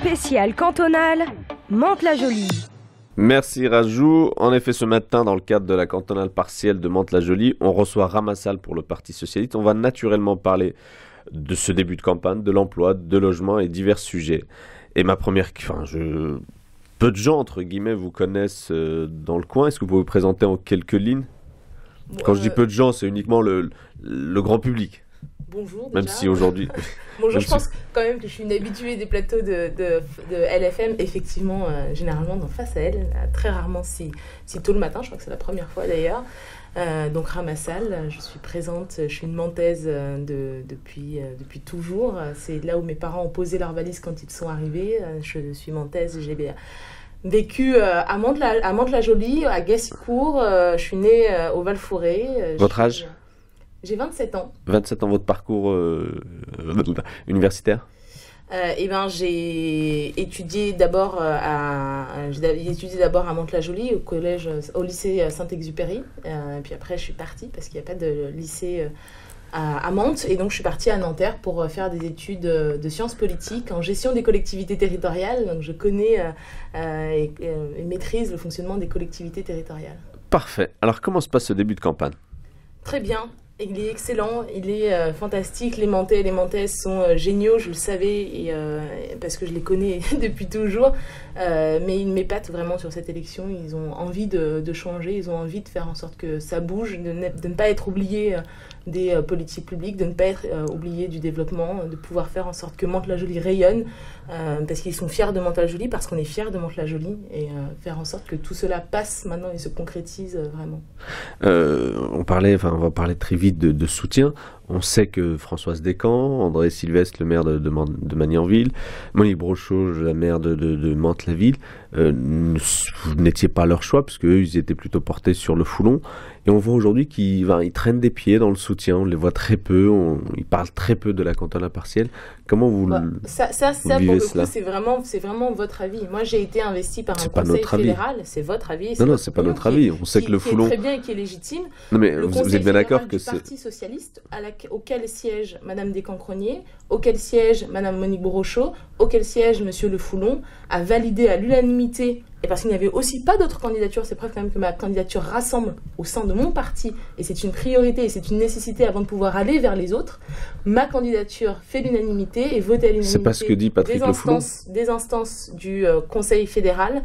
spécial cantonal, Mantes-la-Jolie. Merci Rajou. En effet, ce matin, dans le cadre de la cantonale partielle de Mantes-la-Jolie, on reçoit Ramassal pour le Parti Socialiste. On va naturellement parler de ce début de campagne, de l'emploi, de logement et divers sujets. Et ma première... Peu de gens, entre guillemets, vous connaissent dans le coin. Est-ce que vous pouvez vous présenter en quelques lignes? Quand je dis peu de gens, c'est uniquement le grand public. Bonjour déjà. Même si aujourd'hui... Bonjour, je pense quand même que je suis une habituée des plateaux de LFM. Effectivement, généralement, dans Face à elle, très rarement si tôt le matin. Je crois que c'est la première fois d'ailleurs. Donc Ramassal, je suis présente, je suis une Mantaise depuis toujours. C'est là où mes parents ont posé leurs valises quand ils sont arrivés. Je suis Mantaise, j'ai vécu à Mantes-la-Jolie, à Gassicourt. Je suis née au Val-Fouré. Votre âge? J'ai 27 ans. 27 ans, votre parcours universitaire? J'ai étudié d'abord à Mantes-la-Jolie, au lycée Saint-Exupéry. Puis après, je suis partie parce qu'il n'y a pas de lycée à Mantes. Et donc, je suis partie à Nanterre pour faire des études de sciences politiques en gestion des collectivités territoriales. Donc, je connais et maîtrise le fonctionnement des collectivités territoriales. Parfait. Alors, comment se passe ce début de campagne? Très bien. Il est excellent, il est fantastique. Les Mantais et les Mantaises sont géniaux, je le savais, parce que je les connais depuis toujours. Mais ils m'épatent vraiment sur cette élection. Ils ont envie de changer, ils ont envie de faire en sorte que ça bouge, de ne pas être oubliés des politiques publiques, de ne pas être oubliés du développement, de pouvoir faire en sorte que Mantes-la-Jolie rayonne, parce qu'ils sont fiers de Mantes-la-Jolie, parce qu'on est fiers de Mantes-la-Jolie, et faire en sorte que tout cela passe maintenant et se concrétise vraiment. On va parler très vite de soutien. On sait que Françoise Descamps, André Sylvestre, le maire de Magnanville, Monique Brochot, la maire de Mantes-la-Ville, vous n'étiez pas leur choix, parce qu'eux, ils étaient plutôt portés sur le Foulon. Et on voit aujourd'hui qu'ils traînent des pieds dans le soutien, on les voit très peu, ils parlent très peu de la cantonale partielle. Comment vous ça vivez pour cela? le coup, c'est vraiment votre avis. Moi, j'ai été investie par un conseil fédéral, c'est votre avis. Non, c'est pas notre avis. On sait que le Foulon... Qui est très bien et qui est légitime. Non, mais vous êtes bien d'accord que c'est... Le Parti Socialiste, auquel siège Madame Descamps-Cronier, auquel siège Madame Monique Brochot, auquel siège Monsieur Le Foulon, a validé à l'unanimité, et parce qu'il n'y avait aussi pas d'autres candidatures, c'est preuve quand même que ma candidature rassemble au sein de mon parti, et c'est une priorité et c'est une nécessité avant de pouvoir aller vers les autres. Ma candidature fait l'unanimité et vote à l'unanimité. C'est pas ce que dit Patrick Le Foulon. Des instances du Conseil fédéral,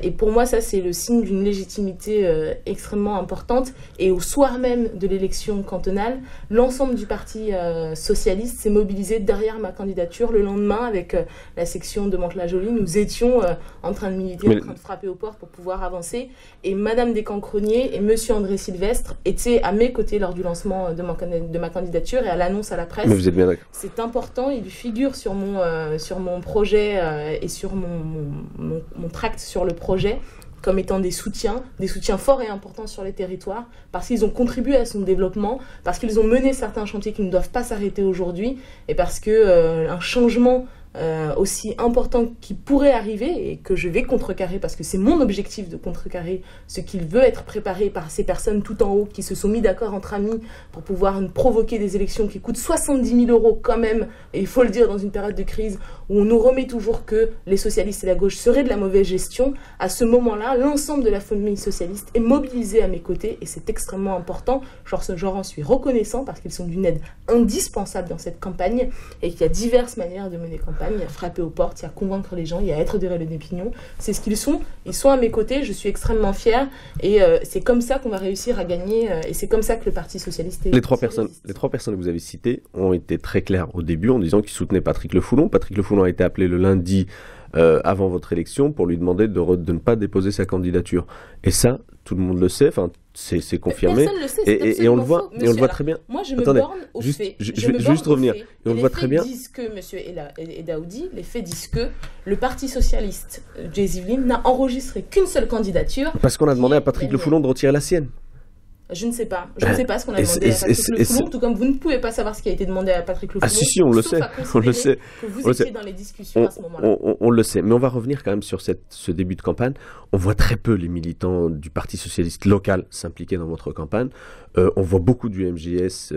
et pour moi ça c'est le signe d'une légitimité extrêmement importante. Et au soir même de l'élection cantonale, l'ensemble du Parti socialiste s'est mobilisé derrière ma candidature. Le lendemain, avec la section de Mantes-la-Jolie, nous étions en train de militer, en train de frapper aux portes pour pouvoir avancer. Et Madame Descamps-Cronier et Monsieur André Sylvestre étaient à mes côtés lors du lancement de ma candidature et à l'annonce à la presse. Mais vous êtes bien d'accord. C'est important, il figure sur mon projet et sur mon tract sur le projet comme étant des soutiens forts et importants sur les territoires, parce qu'ils ont contribué à son développement, parce qu'ils ont mené certains chantiers qui ne doivent pas s'arrêter aujourd'hui, et parce que un changement aussi important qui pourrait arriver, et que je vais contrecarrer, parce que c'est mon objectif de contrecarrer ce qu'il veut être préparé par ces personnes tout en haut qui se sont mis d'accord entre amis pour pouvoir provoquer des élections qui coûtent 70 000 € quand même, et il faut le dire dans une période de crise où on nous remet toujours que les socialistes et la gauche seraient de la mauvaise gestion. À ce moment-là, l'ensemble de la famille socialiste est mobilisée à mes côtés, et c'est extrêmement important. J'en suis reconnaissant, parce qu'ils sont d'une aide indispensable dans cette campagne, et qu'il y a diverses manières de mener campagne. Il y a frapper aux portes, il y a convaincre les gens, il y a être des relais d'opinion. C'est ce qu'ils sont. Ils sont à mes côtés, je suis extrêmement fière, et c'est comme ça qu'on va réussir à gagner, et c'est comme ça que le Parti Socialiste est... Les trois personnes que vous avez citées ont été très claires au début en disant qu'ils soutenaient Patrick Le Foulon. Patrick Le Foulon a été appelé le lundi avant votre élection pour lui demander de ne pas déposer sa candidature. Et ça, tout le monde le sait, c'est confirmé. Personne le sait, et on le voit, et on le voit très bien. Moi, je me borne aux faits. Je vais juste revenir. Et on le voit très bien. Les faits disent que, monsieur Edaoudi, les faits disent que le Parti Socialiste, Jay Zivlin, n'a enregistré qu'une seule candidature. Parce qu'on a demandé à Patrick Le Foulon de retirer la sienne. Je ne sais pas. Je ne sais pas ce qu'on a demandé à Patrick Le Foulon, tout comme vous ne pouvez pas savoir ce qui a été demandé à Patrick Le Foulon. Ah si, on le sait. On le sait. Que vous étiez dans les discussions à ce moment-là. On le sait. Mais on va revenir quand même sur ce début de campagne. On voit très peu les militants du Parti socialiste local s'impliquer dans votre campagne. On voit beaucoup du MJS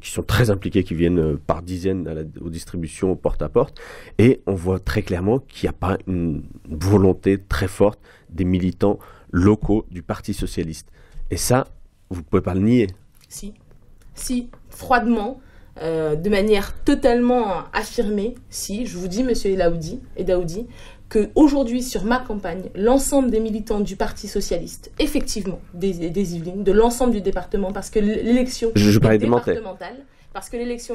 qui sont très impliqués, qui viennent par dizaines aux distributions porte-à-porte. Et on voit très clairement qu'il n'y a pas une volonté très forte des militants locaux du Parti socialiste. Et ça, vous ne pouvez pas le nier. Si, froidement, de manière totalement affirmée, si, je vous dis, monsieur Daoudi, qu'aujourd'hui, sur ma campagne, l'ensemble des militants du Parti socialiste, effectivement, des Yvelines, de l'ensemble du département, parce que l'élection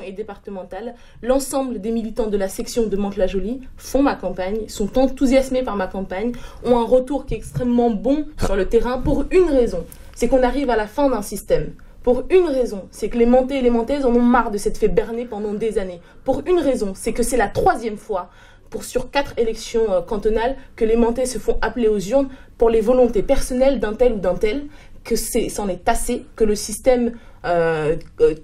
est départementale, l'ensemble des militants de la section de Mantes-la-Jolie font ma campagne, sont enthousiasmés par ma campagne, ont un retour qui est extrêmement bon sur le terrain pour une raison, c'est qu'on arrive à la fin d'un système. Pour une raison, c'est que les Mantais et les Mantaises en ont marre de s'être fait berner pendant des années. Pour une raison, c'est que c'est la 3e fois sur 4 élections cantonales que les Mantais se font appeler aux urnes pour les volontés personnelles d'un tel ou d'un tel, que c'en est assez, que le système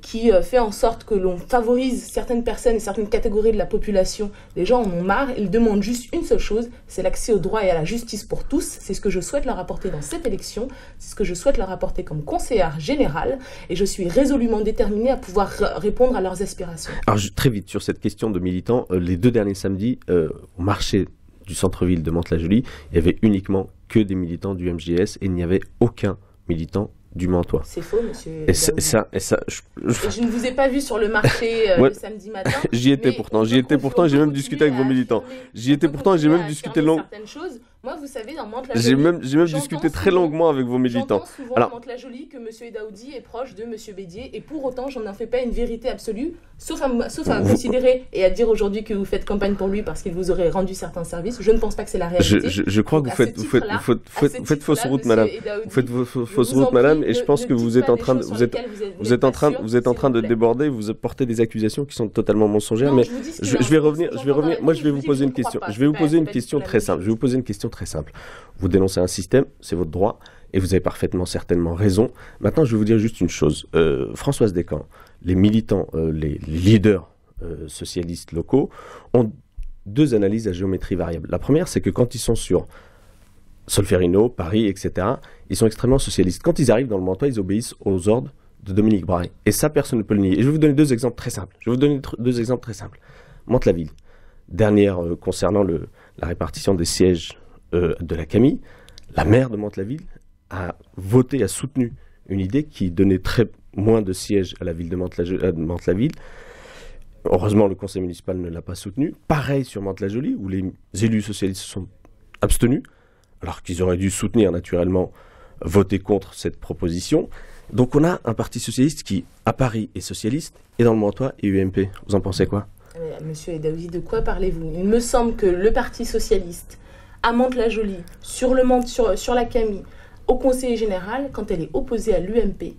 qui fait en sorte que l'on favorise certaines personnes et certaines catégories de la population, les gens en ont marre, ils demandent juste une seule chose, c'est l'accès au droit et à la justice pour tous. C'est ce que je souhaite leur apporter dans cette élection, c'est ce que je souhaite leur apporter comme conseillère générale, et je suis résolument déterminée à pouvoir répondre à leurs aspirations. Alors très vite, sur cette question de militants, les 2 derniers samedis, au marché du centre-ville de Mantes-la-Jolie, il y avait uniquement que des militants du MJS et il n'y avait aucun militant du Mantois. C'est faux, monsieur. Et je ne vous ai pas vu sur le marché le samedi matin. J'y étais pourtant, j'ai même discuté avec vos militants. J'y étais pourtant, j'ai même discuté longuement. Moi, vous savez, dans Mantes-la-Jolie... J'ai même discuté très longuement avec vos militants. J'entends souvent à Mantes-la-Jolie que M. Daoudi est proche de M. Bédier, et pour autant, je n'en fais pas une vérité absolue, sauf à considérer et à dire aujourd'hui que vous faites campagne pour lui parce qu'il vous aurait rendu certains services. Je ne pense pas que c'est la réalité. Je crois que vous faites fausse route, madame. Vous faites fausse route, madame, et je pense que vous êtes en train de déborder, vous apportez des accusations qui sont totalement mensongères, mais je vais revenir, moi je vais vous poser une question. Je vais vous poser une question très simple. Très simple. Vous dénoncez un système, c'est votre droit, et vous avez parfaitement certainement raison. Maintenant, je vais vous dire juste une chose. Françoise Descamps, les militants, les leaders socialistes locaux ont 2 analyses à géométrie variable. La première, c'est que quand ils sont sur Solferino, Paris, etc., ils sont extrêmement socialistes. Quand ils arrivent dans le Mantois, ils obéissent aux ordres de Dominique Braille. Et ça, personne ne peut le nier. Et je vais vous donner 2 exemples très simples. Mantes-la-Ville. Dernière concernant la répartition des sièges de la CAMI, la maire de Mantes-la-Ville a soutenu une idée qui donnait moins de sièges à la ville de Mantes-la-Ville. Heureusement, le conseil municipal ne l'a pas soutenu. Pareil sur Mantes-la-Jolie, où les élus socialistes se sont abstenus, alors qu'ils auraient dû soutenir naturellement, voter contre cette proposition. Donc on a un parti socialiste qui, à Paris, est socialiste, et dans le Mantois, est UMP. Vous en pensez quoi ? Monsieur Daoudi, de quoi parlez-vous ? Il me semble que le Parti socialiste, à Mantes-la-Jolie, sur la CAMI, au conseiller général, quand elle est opposée à l'UMP,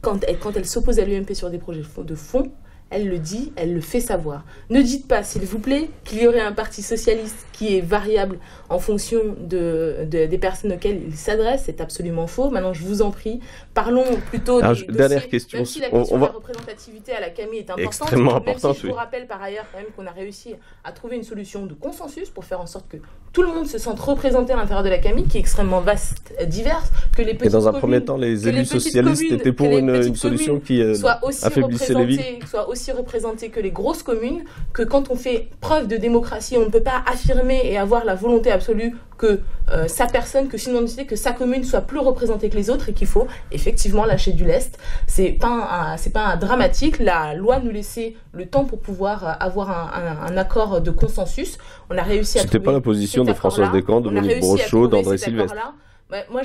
quand elle s'oppose à l'UMP sur des projets de fond, elle le dit, elle le fait savoir. Ne dites pas, s'il vous plaît, qu'il y aurait un parti socialiste qui est variable en fonction des personnes auxquelles il s'adresse. C'est absolument faux. Maintenant, je vous en prie, parlons plutôt des dernière question. Même si la question de la représentativité à la CAMI est importante. Extrêmement importante, si je vous rappelle par ailleurs quand même qu'on a réussi à trouver une solution de consensus pour faire en sorte que tout le monde se sente représenté à l'intérieur de la CAMI, qui est extrêmement vaste, diverse, que les petites Et dans un premier temps, les élus socialistes étaient pour une solution qui affaiblissait les villes. Soient aussi représentées que les grosses communes, que quand on fait preuve de démocratie, on ne peut pas affirmer et avoir la volonté absolue que sa personne, que son identité, que sa commune soit plus représentée que les autres, et qu'il faut effectivement lâcher du lest. C'est pas un dramatique. La loi nous laissait le temps pour pouvoir avoir un accord de consensus. On a réussi à trouver. C'était pas la position de Françoise Descamps, de Dominique Brochot, d'André Sylvestre. Moi,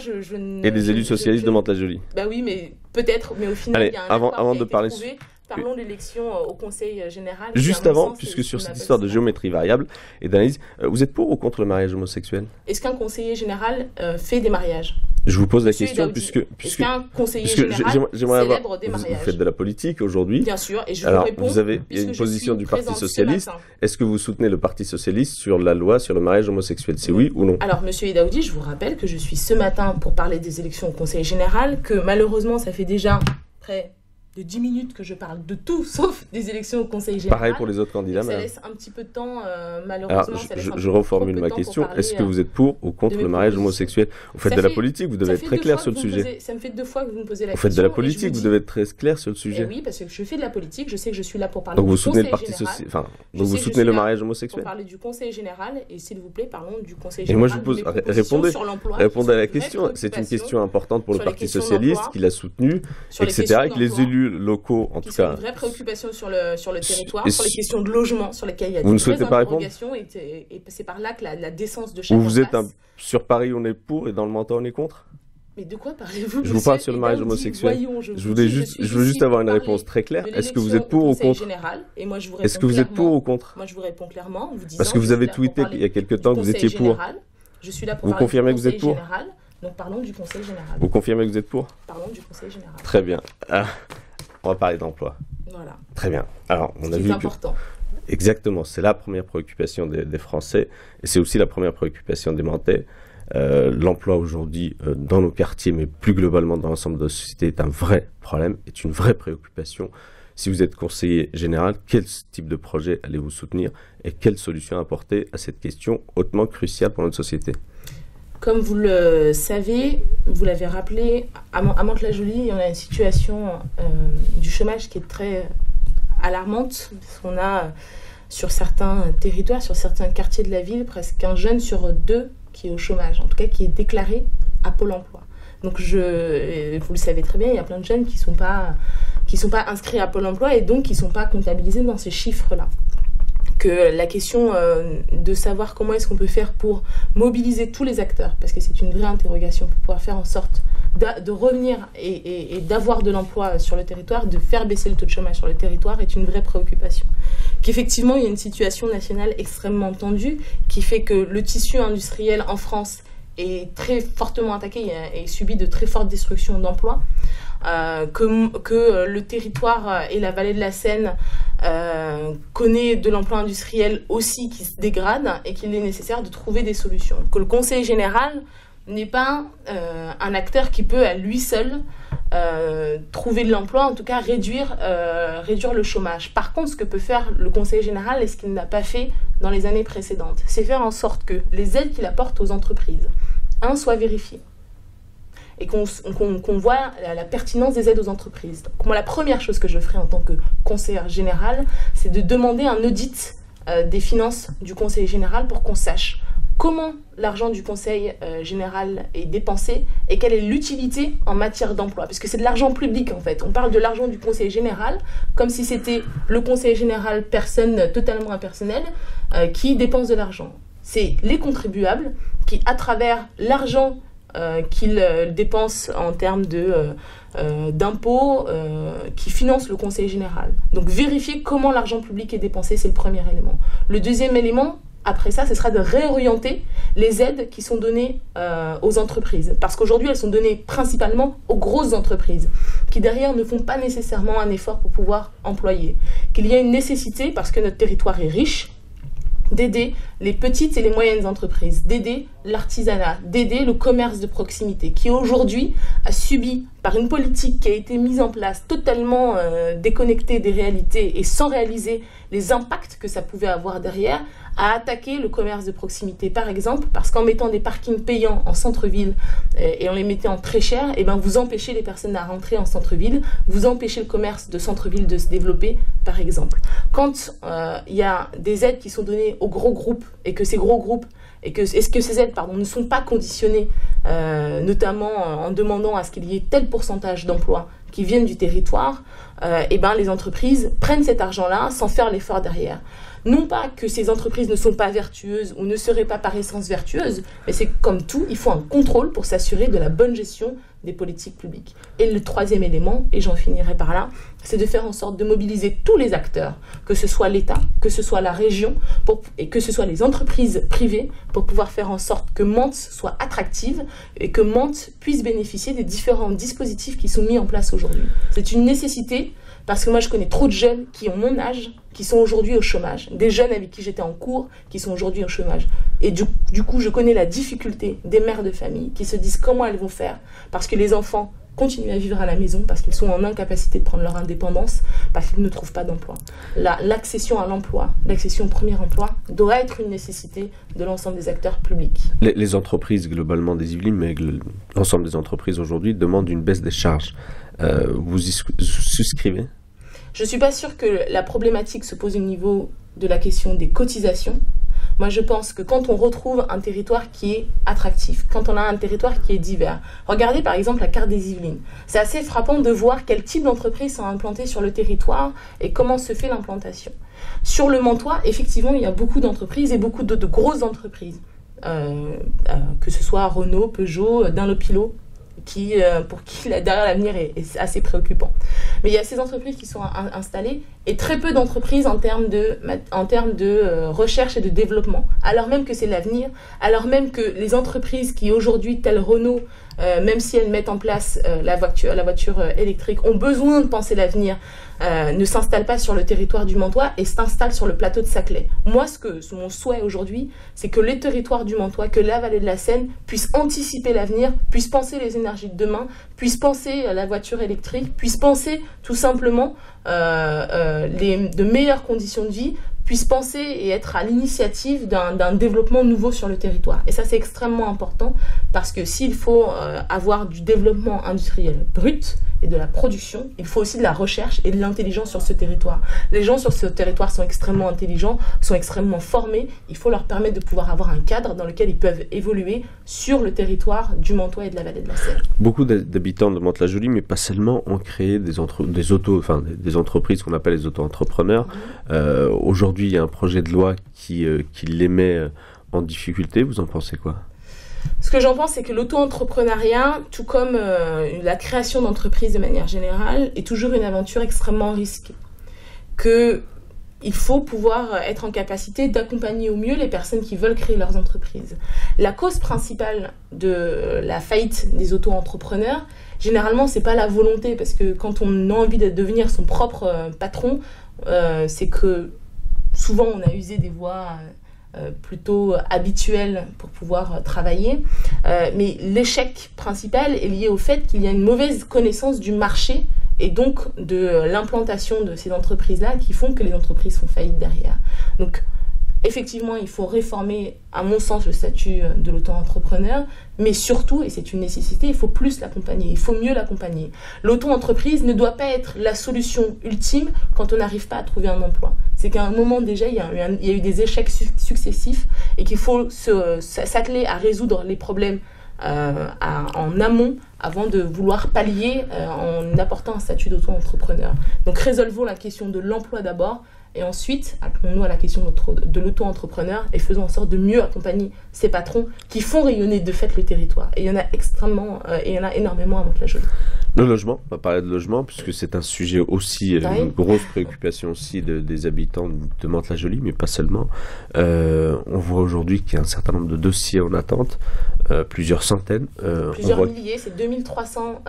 et des élus socialistes de Mantes-la-Jolie. Bah oui, mais peut-être, mais au final, allez, il y a un avant de parler. Parlons de l'élection au Conseil général. Juste avant, puisque sur cette histoire de géométrie variable et d'analyse, vous êtes pour ou contre le mariage homosexuel ? Est-ce qu'un conseiller général fait des mariages ? Je vous pose la Monsieur question Daoudi, puisque est-ce qu'un conseiller puisque général j'aimerais célèbre des vous mariages? faites de la politique aujourd'hui. Bien sûr, et je Alors, vous réponds. il y a puisque une je position suis du Parti présente ce socialiste. matin. Est-ce que vous soutenez le Parti socialiste sur la loi sur le mariage homosexuel? C'est oui ou non? Alors, monsieur Daoudi, je vous rappelle que je suis ce matin pour parler des élections au Conseil général, que malheureusement, ça fait déjà près de 10 minutes que je parle de tout, sauf des élections au Conseil général. Pareil pour les autres candidats. Ça madame. laisse un petit peu de temps, malheureusement. Alors, ça laisse un je peu reformule trop peu ma de temps question. pour parler, Est-ce que vous êtes pour ou contre de le mes mariage propositions. homosexuel? Vous faites Ça de la fait- politique, vous devez Ça être fait très 2 clair fois sur le que vous me sujet. posez- Ça me fait 2 fois que vous me posez la Vous question. faites de la et je politique, vous dis- devez être très clair sur le Eh sujet. oui, parce que je fais de la politique, je sais que je suis là pour parler Donc du vous soutenez Conseil le Parti général. social, enfin, Je donc vous sais que je soutenez suis le là mariage pour homosexuel. parler du Conseil général, et s'il vous plaît, parlons du Conseil Et général. moi je vous de pose, mes propositions répondez, sur l'emploi, répondez qui à la sont une vraie question. C'est une préoccupation, question importante pour le sur les Parti questions socialiste d'emploi, qui l'a soutenu, sur les etc. questions Et que les d'emploi, élus locaux, en qui tout sont cas, une vraie préoccupation sur le territoire, et sur les questions de logement, sur lesquelles il y a Vous ne des vraies souhaitez pas répondre interrogations, et c'est par là que la décence de chacun où vous êtes passe. sur Paris on est pour et dans le Menton on est contre? Mais de quoi parlez-vous? Je vous parle sur le mariage homosexuel. Je veux juste avoir une réponse très claire. Est-ce que vous êtes pour ou contre? Est-ce que vous êtes pour ou contre? Moi, je vous réponds clairement. Parce que vous avez tweeté il y a quelques temps que vous étiez pour. Je suis là pour Vous parler confirmez du que vous êtes Conseil pour? général. Donc parlons du Conseil général. Vous confirmez que vous êtes pour? Parlons du Conseil général. Très bien. Ah, on va parler d'emploi. Voilà. Très bien. Alors, on a C'est vu que... important. Exactement, c'est la première préoccupation des Français et c'est aussi la première préoccupation des Mentais. L'emploi aujourd'hui dans nos quartiers, mais plus globalement dans l'ensemble de la société, est un vrai problème, est une vraie préoccupation. Si vous êtes conseiller général, quel type de projet allez-vous soutenir et quelles solutions apporter à cette question hautement cruciale pour notre société? Comme vous le savez, vous l'avez rappelé, à Mantes-la-Jolie, on a une situation du chômage qui est très alarmante. On a sur certains territoires, sur certains quartiers de la ville, presque un jeune sur 2 qui est au chômage, en tout cas qui est déclaré à Pôle emploi. Donc vous le savez très bien, il y a plein de jeunes qui sont pas inscrits à Pôle emploi et donc qui ne sont pas comptabilisés dans ces chiffres-là. Que la question de savoir comment est-ce qu'on peut faire pour mobiliser tous les acteurs, parce que c'est une vraie interrogation pour pouvoir faire en sorte de revenir et d'avoir de l'emploi sur le territoire, de faire baisser le taux de chômage sur le territoire, est une vraie préoccupation. Qu'effectivement, il y a une situation nationale extrêmement tendue qui fait que le tissu industriel en France est très fortement attaqué et subit de très fortes destructions d'emplois. Que le territoire et la vallée de la Seine connaît de l'emploi industriel aussi qui se dégrade et qu'il est nécessaire de trouver des solutions. Que le Conseil général n'est pas un acteur qui peut à lui seul trouver de l'emploi, en tout cas réduire le chômage. Par contre, ce que peut faire le Conseil général et ce qu'il n'a pas fait dans les années précédentes, c'est faire en sorte que les aides qu'il apporte aux entreprises, soient vérifiées. Et qu'on voit la pertinence des aides aux entreprises. Donc moi, la première chose que je ferai en tant que conseillère générale, c'est de demander un audit des finances du conseil général pour qu'on sache comment l'argent du conseil général est dépensé et quelle est l'utilité en matière d'emploi. Parce que c'est de l'argent public, en fait. On parle de l'argent du conseil général comme si c'était le conseil général, personne totalement impersonnelle, qui dépense de l'argent. C'est les contribuables qui, à travers l'argent qu'ils dépensent en termes d'impôts qui financent le conseil général. Donc vérifier comment l'argent public est dépensé, c'est le premier élément. Le deuxième élément, après ça, ce sera de réorienter les aides qui sont données aux entreprises. Parce qu'aujourd'hui, elles sont données principalement aux grosses entreprises qui derrière ne font pas nécessairement un effort pour pouvoir employer. Qu'il y a une nécessité, parce que notre territoire est riche, d'aider les petites et les moyennes entreprises, d'aider l'artisanat, d'aider le commerce de proximité, qui aujourd'hui a subi, par une politique qui a été mise en place totalement déconnectée des réalités et sans réaliser les impacts que ça pouvait avoir derrière, a attaqué le commerce de proximité, par exemple, parce qu'en mettant des parkings payants en centre-ville et en les mettant très chers, et ben vous empêchez les personnes à rentrer en centre-ville, vous empêchez le commerce de centre-ville de se développer, par exemple. Quand il y a des aides qui sont données aux gros groupes et que ces gros groupes est-ce que ces aides ne sont pas conditionnées, notamment en demandant à ce qu'il y ait tel pourcentage d'emplois qui viennent du territoire, et ben les entreprises prennent cet argent-là sans faire l'effort derrière. Non pas que ces entreprises ne sont pas vertueuses ou ne seraient pas par essence vertueuses, mais c'est comme tout, il faut un contrôle pour s'assurer de la bonne gestion des politiques publiques. Et le troisième élément, et j'en finirai par là, c'est de faire en sorte de mobiliser tous les acteurs, que ce soit l'État, que ce soit la région, et que ce soit les entreprises privées, pour pouvoir faire en sorte que Mantes soit attractive et que Mantes puisse bénéficier des différents dispositifs qui sont mis en place aujourd'hui. C'est une nécessité, parce que moi je connais trop de jeunes qui ont mon âge, qui sont aujourd'hui au chômage, des jeunes avec qui j'étais en cours, qui sont aujourd'hui au chômage. Et du coup, je connais la difficulté des mères de famille qui se disent comment elles vont faire, parce que les enfants continuent à vivre à la maison, parce qu'ils sont en incapacité de prendre leur indépendance, parce qu'ils ne trouvent pas d'emploi. L'accession à l'emploi, l'accession au premier emploi, doit être une nécessité de l'ensemble des acteurs publics. Les entreprises globalement des Yvelines, mais l'ensemble des entreprises aujourd'hui demandent une baisse des charges. Vous y souscrivez ? Je ne suis pas sûre que la problématique se pose au niveau de la question des cotisations. Moi, je pense que quand on retrouve un territoire qui est attractif, quand on a un territoire qui est divers, regardez par exemple la carte des Yvelines. C'est assez frappant de voir quel type d'entreprises sont implantées sur le territoire et comment se fait l'implantation. Sur le Mantois, effectivement, il y a beaucoup d'entreprises et beaucoup de grosses entreprises, que ce soit Renault, Peugeot, Dunlopillo, pour qui derrière l'avenir est assez préoccupant. Mais il y a ces entreprises qui sont installées et très peu d'entreprises en termes de recherche et de développement, alors même que c'est l'avenir, alors même que les entreprises qui aujourd'hui, telles Renault, même si elles mettent en place la voiture électrique, ont besoin de penser l'avenir, ne s'installent pas sur le territoire du Mantois et s'installent sur le plateau de Saclay. Moi, mon souhait aujourd'hui, c'est que les territoires du Mantois, que la vallée de la Seine puissent anticiper l'avenir, puissent penser les énergies de demain, puissent penser la voiture électrique, puissent penser tout simplement de meilleures conditions de vie, puissent penser et être à l'initiative d'un développement nouveau sur le territoire. Et ça, c'est extrêmement important, parce que s'il faut avoir du développement industriel brut et de la production, il faut aussi de la recherche et de l'intelligence sur ce territoire. Les gens sur ce territoire sont extrêmement intelligents, sont extrêmement formés. Il faut leur permettre de pouvoir avoir un cadre dans lequel ils peuvent évoluer sur le territoire du Mantois et de la vallée de la Seine. Beaucoup d'habitants de Mantes-la-Jolie, mais pas seulement, ont créé des entreprises qu'on appelle les auto-entrepreneurs. Aujourd'hui, il y a un projet de loi qui les met en difficulté. Vous en pensez quoi ? Ce que j'en pense, c'est que l'auto-entrepreneuriat, tout comme la création d'entreprises de manière générale, est toujours une aventure extrêmement risquée. Il faut pouvoir être en capacité d'accompagner au mieux les personnes qui veulent créer leurs entreprises. La cause principale de la faillite des auto-entrepreneurs, généralement, c'est pas la volonté, parce que quand on a envie de devenir son propre patron, c'est que souvent on a usé des voies plutôt habituelles pour pouvoir travailler. Mais l'échec principal est lié au fait qu'il y a une mauvaise connaissance du marché et donc de l'implantation de ces entreprises-là qui font que les entreprises font faillite derrière. Donc, effectivement, il faut réformer, à mon sens, le statut de l'auto-entrepreneur, mais surtout, et c'est une nécessité, il faut plus l'accompagner, il faut mieux l'accompagner. L'auto-entreprise ne doit pas être la solution ultime quand on n'arrive pas à trouver un emploi. C'est qu'à un moment déjà, il y a eu des échecs successifs et qu'il faut s'atteler à résoudre les problèmes en amont avant de vouloir pallier en apportant un statut d'auto-entrepreneur. Donc résolvons la question de l'emploi d'abord et ensuite appelons-nous à la question de l'auto-entrepreneur et faisons en sorte de mieux accompagner ces patrons qui font rayonner de fait le territoire. Et il y en a énormément à Mantes-la-Jolie. Le logement, on va parler de logement puisque c'est un sujet aussi, une grosse préoccupation aussi des habitants de Mantes-la-Jolie, mais pas seulement. On voit aujourd'hui qu'il y a un certain nombre de dossiers en attente, plusieurs centaines. Plusieurs milliers, c'est 2300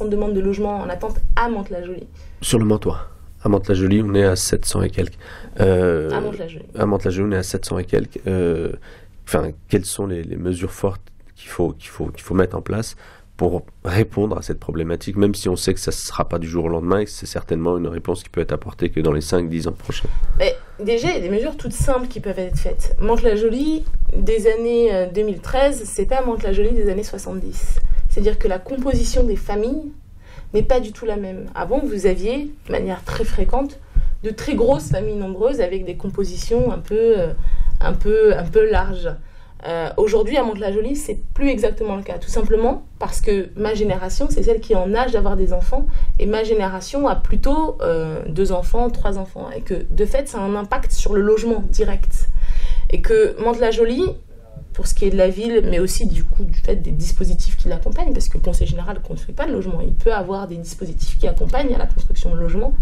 demandes de logement en attente à Mantes-la-Jolie. Sur le Mantois. À Mantes-la-Jolie, on est à 700 et quelques. À Mantes-la-Jolie. À Mantes-la-Jolie, on est à 700 et quelques. Quelles sont les mesures fortes qu'il faut mettre en place pour répondre à cette problématique, même si on sait que ça ne sera pas du jour au lendemain et que c'est certainement une réponse qui peut être apportée que dans les 5-10 ans prochains. Mais déjà, il y a des mesures toutes simples qui peuvent être faites. Mantes-la-Jolie, des années 2013, c'est pas Mantes-la-Jolie des années 70. C'est-à-dire que la composition des familles n'est pas du tout la même. Avant, vous aviez, de manière très fréquente, de très grosses familles nombreuses avec des compositions un peu larges. Aujourd'hui, à Mantes-la-Jolie, c'est plus exactement le cas. Tout simplement parce que ma génération, c'est celle qui est en âge d'avoir des enfants, et ma génération a plutôt 2 enfants, 3 enfants, et que de fait, ça a un impact sur le logement direct. Et que Mantes-la-Jolie, pour ce qui est de la ville, mais aussi du fait des dispositifs qui l'accompagnent, parce que le Conseil général ne construit pas de logement. Il peut avoir des dispositifs qui accompagnent à la construction de logements,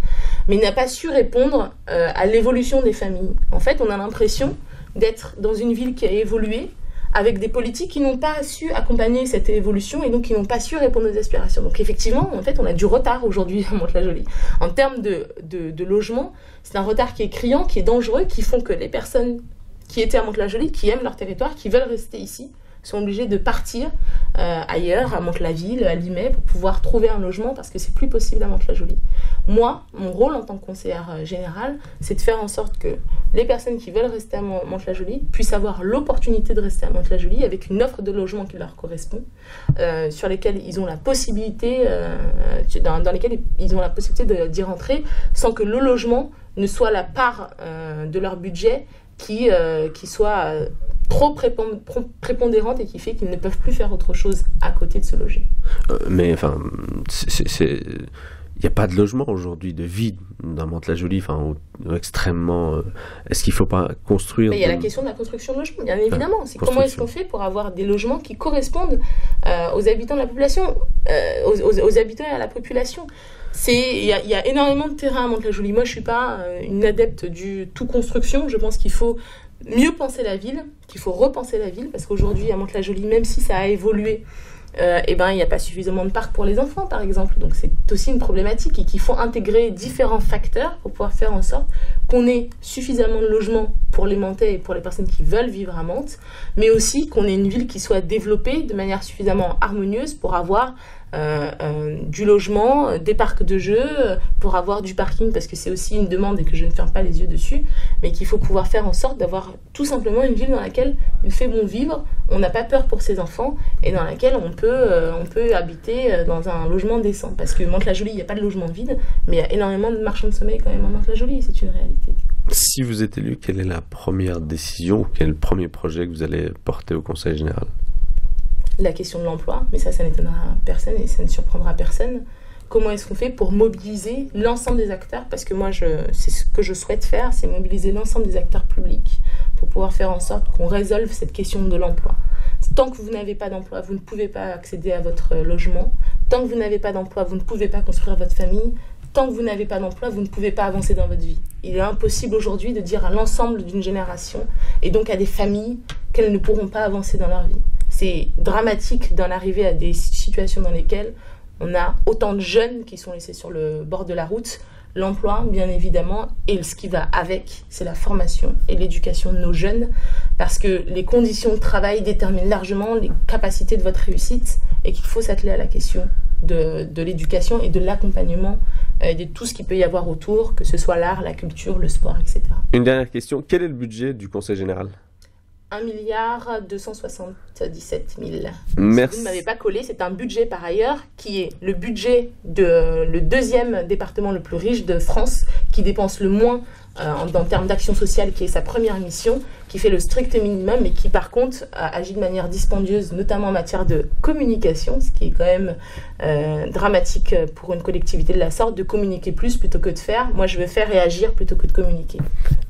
mais il n'a pas su répondre à l'évolution des familles. En fait, on a l'impression d'être dans une ville qui a évolué, avec des politiques qui n'ont pas su accompagner cette évolution et donc qui n'ont pas su répondre aux aspirations. Donc effectivement, en fait, on a du retard aujourd'hui à Mantes-la-Jolie. En termes de logement, c'est un retard qui est criant, qui est dangereux, qui font que les personnes qui étaient à Mantes-la-Jolie, qui aiment leur territoire, qui veulent rester ici, sont obligés de partir ailleurs, à Mantes-la-Ville, à Limay, pour pouvoir trouver un logement parce que c'est plus possible à Mantes-la-Jolie. Moi, mon rôle en tant que conseillère générale, c'est de faire en sorte que les personnes qui veulent rester à Mantes-la-Jolie puissent avoir l'opportunité de rester à Mantes-la-Jolie avec une offre de logement qui leur correspond, sur lesquels ils ont la possibilité, dans lesquels ils ont la possibilité d'y rentrer sans que le logement ne soit la part de leur budget qui soit trop prépondérante et qui fait qu'ils ne peuvent plus faire autre chose à côté de se loger. Mais enfin, il n'y a pas de logement aujourd'hui, de vide dans Mantes-la-Jolie, enfin, extrêmement... Est-ce qu'il ne faut pas construire... Il y a la question de la construction de logements, bien évidemment. C'est comment est-ce qu'on fait pour avoir des logements qui correspondent aux habitants de la population, aux habitants et à la population. Il y a énormément de terrain à Mantes-la-Jolie. Moi, je ne suis pas une adepte du tout construction. Je pense qu'il faut mieux penser la ville, qu'il faut repenser la ville, parce qu'aujourd'hui, à Mantes-la-Jolie, même si ça a évolué, il n'y a pas suffisamment de parcs pour les enfants, par exemple. Donc, c'est aussi une problématique et qu'il faut intégrer différents facteurs pour pouvoir faire en sorte qu'on ait suffisamment de logements pour les Mantais et pour les personnes qui veulent vivre à Mantes, mais aussi qu'on ait une ville qui soit développée de manière suffisamment harmonieuse pour avoir du logement, des parcs de jeux, pour avoir du parking, parce que c'est aussi une demande et que je ne ferme pas les yeux dessus, mais qu'il faut pouvoir faire en sorte d'avoir tout simplement une ville dans laquelle il fait bon vivre, on n'a pas peur pour ses enfants et dans laquelle on peut habiter dans un logement décent. Parce que Mantes-la-Jolie, il n'y a pas de logement vide, mais il y a énormément de marchands de sommeil quand même à Mantes-la-Jolie, c'est une réalité. Si vous êtes élu, quelle est la première décision, quel est le premier projet que vous allez porter au Conseil général ? La question de l'emploi, mais ça n'étonnera personne et ça ne surprendra personne. Comment est-ce qu'on fait pour mobiliser l'ensemble des acteurs ? Parce que moi, c'est ce que je souhaite faire, c'est mobiliser l'ensemble des acteurs publics pour pouvoir faire en sorte qu'on résolve cette question de l'emploi. Tant que vous n'avez pas d'emploi, vous ne pouvez pas accéder à votre logement. Tant que vous n'avez pas d'emploi, vous ne pouvez pas construire votre famille. Tant que vous n'avez pas d'emploi, vous ne pouvez pas avancer dans votre vie. Il est impossible aujourd'hui de dire à l'ensemble d'une génération, et donc à des familles, qu'elles ne pourront pas avancer dans leur vie. C'est dramatique d'en arriver à des situations dans lesquelles on a autant de jeunes qui sont laissés sur le bord de la route. L'emploi, bien évidemment, et ce qui va avec, c'est la formation et l'éducation de nos jeunes, parce que les conditions de travail déterminent largement les capacités de votre réussite et qu'il faut s'atteler à la question de l'éducation et de l'accompagnement de tout ce qu'il peut y avoir autour, que ce soit l'art, la culture, le sport, etc. Une dernière question, quel est le budget du Conseil général ? 1,277 milliard. Merci. Si vous ne m'avez pas collé, c'est un budget par ailleurs qui est le budget le deuxième département le plus riche de France, qui dépense le moins en termes d'action sociale, qui est sa première mission, qui fait le strict minimum et qui par contre agit de manière dispendieuse, notamment en matière de communication, ce qui est quand même dramatique pour une collectivité de la sorte, de communiquer plus plutôt que de faire. Moi, je veux faire et agir plutôt que de communiquer.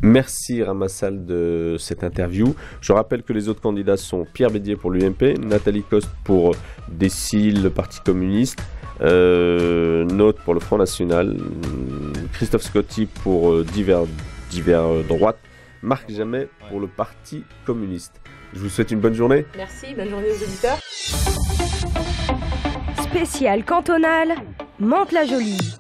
Merci Ramassal de cette interview. Je rappelle que les autres candidats sont Pierre Bédier pour l'UMP, Nathalie Coste pour DECIL, le Parti communiste, Note pour le Front National, Christophe Scotti pour divers droites, Marc Jamet pour le Parti communiste. Je vous souhaite une bonne journée. Merci, bonne journée aux auditeurs. Spécial cantonal, Mantes-la-Jolie.